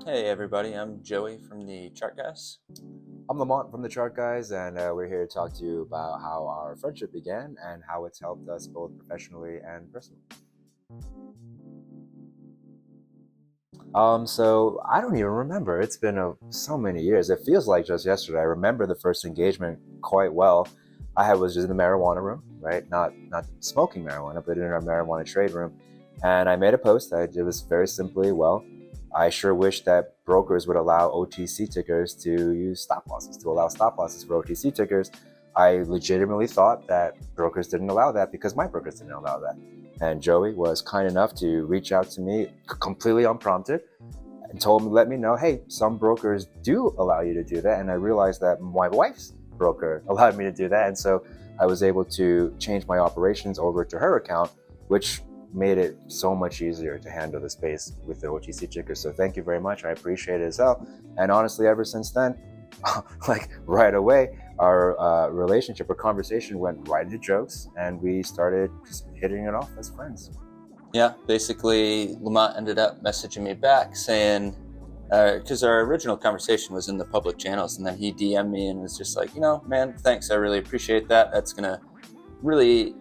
Hey everybody, I'm Joey from the Chart Guys. I'm Lamont from TheChartGuys, and we're here to talk to you about how our friendship began and how it's helped us both professionally and personally. So I don't even remember. It's been so many years. It feels like just yesterday. I remember the first engagement quite well. Was just in the marijuana room, right? Not smoking marijuana, but in our marijuana trade room. And I made a post. It was very simply, well, I sure wish that brokers would allow OTC tickers to use stop losses, to allow stop losses for OTC tickers. I legitimately thought that brokers didn't allow that because my brokers didn't allow that. And Joey was kind enough to reach out to me completely unprompted and let me know, hey, some brokers do allow you to do that. And I realized that my wife's broker allowed me to do that. And so I was able to change my operations over to her account, which made it so much easier to handle the space with the OTC tickers. So thank you very much. I appreciate it as well. And honestly, ever since then, like right away, our relationship or conversation went right into jokes, and we started just hitting it off as friends. Yeah, basically Lamont ended up messaging me back saying, because our original conversation was in the public channels, and then he DM'd me and was just like, man, thanks, I really appreciate that. That's gonna really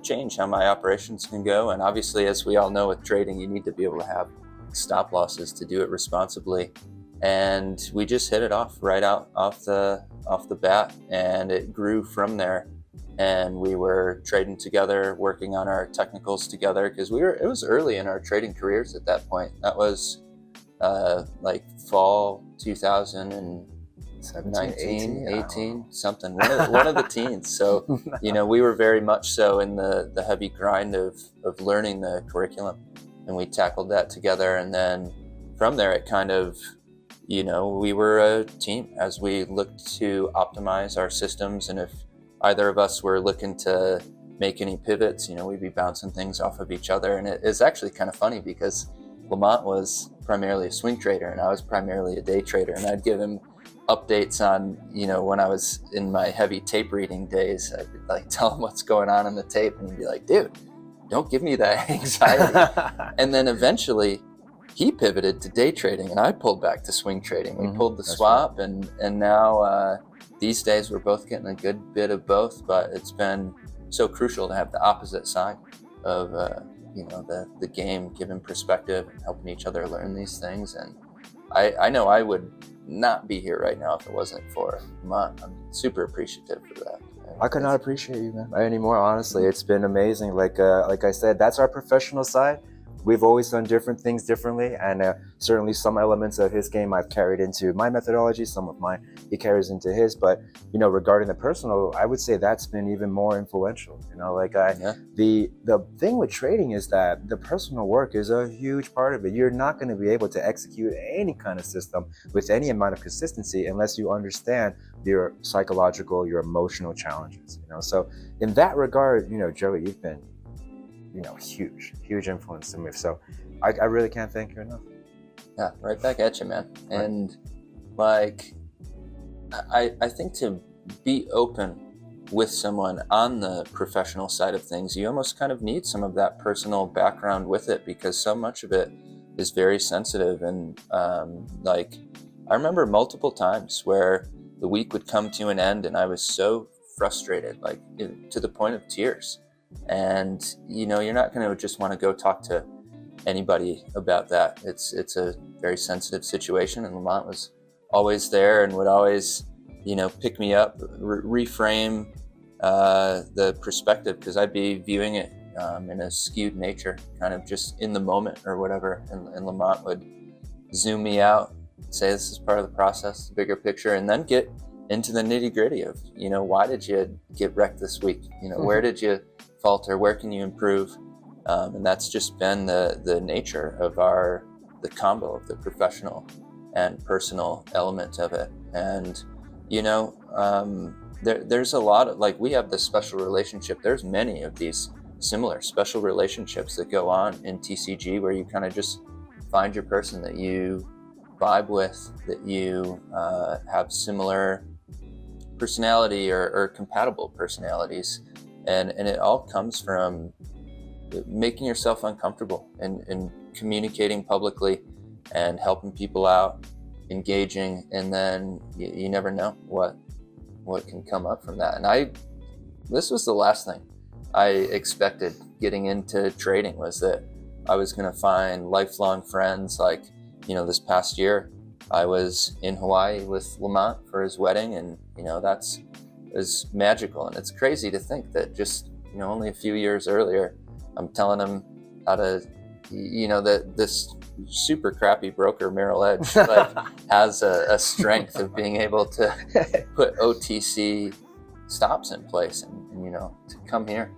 change how my operations can go. And obviously, as we all know with trading, you need to be able to have stop losses to do it responsibly. And we just hit it off right out off the bat, and it grew from there. And we were trading together, working on our technicals together, because it was early in our trading careers at that point. That was like fall 2019, 18, something, one of the teens. So, we were very much so in the heavy grind of learning the curriculum, and we tackled that together. And then from there, it kind of, we were a team as we looked to optimize our systems. And if either of us were looking to make any pivots, we'd be bouncing things off of each other. And it's actually kind of funny because Lamont was primarily a swing trader and I was primarily a day trader. And I'd give him updates on, when I was in my heavy tape reading days. I'd tell him what's going on in the tape, and he'd be like, dude, don't give me that anxiety. And then eventually he pivoted to day trading and I pulled back to swing trading. We pulled the swap, right. And now these days we're both getting a good bit of both, but it's been so crucial to have the opposite side of the game, giving perspective and helping each other learn these things. And I know I would not be here right now if it wasn't for Lamont. I'm super appreciative for that. I could not appreciate you, man, anymore. Honestly, it's been amazing. Like I said, that's our professional side. We've always done different things differently, and certainly some elements of his game I've carried into my methodology. Some of mine he carries into his. But regarding the personal, I would say that's been even more influential. The thing with trading is that the personal work is a huge part of it. You're not going to be able to execute any kind of system with any amount of consistency unless you understand your psychological, your emotional challenges. So in that regard, Joey, you've been huge influence to me. So I really can't thank you enough. Yeah, right back at you, man. Right. And I think to be open with someone on the professional side of things, you almost kind of need some of that personal background with it, because so much of it is very sensitive. And I remember multiple times where the week would come to an end and I was so frustrated, to the point of tears. And you're not going to just want to go talk to anybody about that. It's a very sensitive situation, and Lamont was always there and would always pick me up, reframe the perspective, because I'd be viewing it in a skewed nature, kind of just in the moment or whatever, and Lamont would zoom me out, say this is part of the process, the bigger picture, and then get into the nitty-gritty of why did you get wrecked this week, where did you falter, where can you improve? And that's just been the nature of the combo of the professional and personal element of it. And there's a lot of, we have this special relationship. There's many of these similar special relationships that go on in TCG, where you kind of just find your person that you vibe with, that you have similar personality or compatible personalities. And it all comes from making yourself uncomfortable and communicating publicly and helping people out, engaging, and then you never know what can come up from that. And this was the last thing I expected getting into trading, was that I was going to find lifelong friends. Like, this past year I was in Hawaii with Lamont for his wedding, and that's is magical. And it's crazy to think that just only a few years earlier I'm telling him how to, that this super crappy broker Merrill Edge like has a strength of being able to put OTC stops in place, and to come here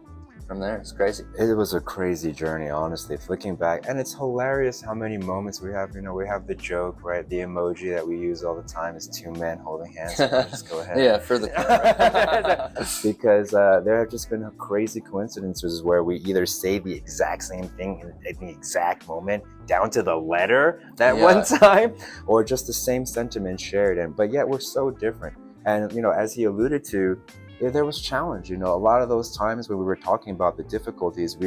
from there. It's crazy. It was a crazy journey, honestly, looking back. And it's hilarious how many moments we have. We have the joke, right? The emoji that we use all the time is two men holding hands. So just go ahead. Yeah, for the camera. Because there have just been crazy coincidences where we either say the exact same thing in the exact moment, down to the letter that one time, or just the same sentiment shared. But yet we're so different. And, as he alluded to, there was challenge. A lot of those times when we were talking about the difficulties,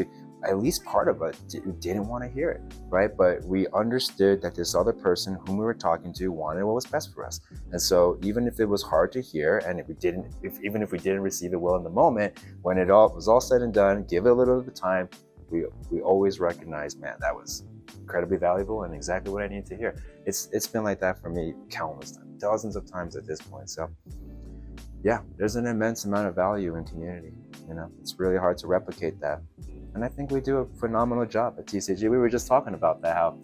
at least part of it didn't want to hear it, right? But we understood that this other person whom we were talking to wanted what was best for us. And so even if it was hard to hear, and even if we didn't receive it well in the moment, when it all was all said and done, give it a little bit of time, we always recognized, man, that was incredibly valuable and exactly what I needed to hear. It's been like that for me countless times, dozens of times at this point. So yeah, there's an immense amount of value in community. It's really hard to replicate that. And I think we do a phenomenal job at TCG. We were just talking about that, how,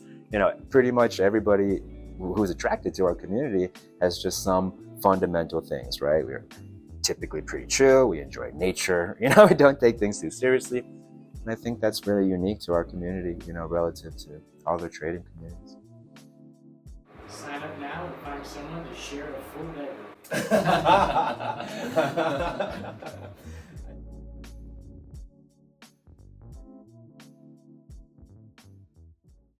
pretty much everybody who's attracted to our community has just some fundamental things, right? We're typically pretty chill. We enjoy nature. We don't take things too seriously. And I think that's really unique to our community, relative to other trading communities. Sign up now and find someone to share a full day with.